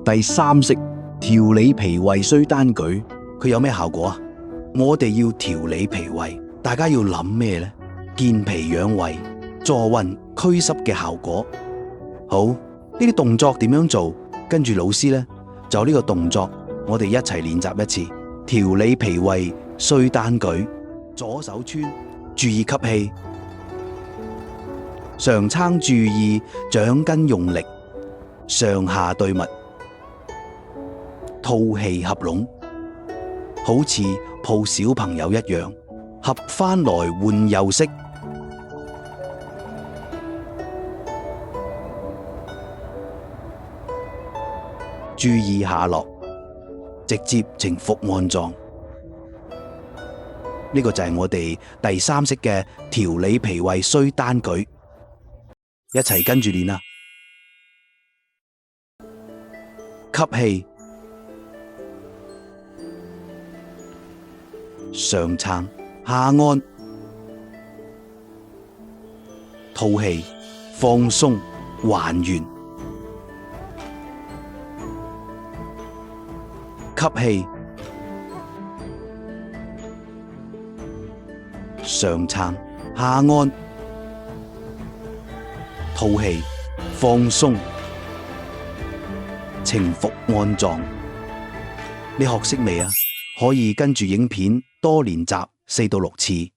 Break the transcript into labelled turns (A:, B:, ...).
A: 第三式調理脾胃需單舉，佢有咩效果啊？我哋要調理脾胃，大家要諗咩呢？健脾養胃、助運祛濕嘅效果。好，呢啲動作點樣做？跟住老師呢，就呢個動作，我哋一齊練習一次。調理脾胃需單舉，左手穿，注意吸氣，上撐注意掌根用力，上下對密，吐氣合攏，好似抱小朋友一樣，合返來換右式。注意下落，直接呈伏按狀。呢個就係我哋第三式嘅調理脾胃需單舉，一齊跟住練啦！吸氣，上撐下按，吐氣放鬆還原。吸氣，上撐下按，吐氣放鬆，呈伏按狀。你學識未啊？可以跟住影片多練習4到6次。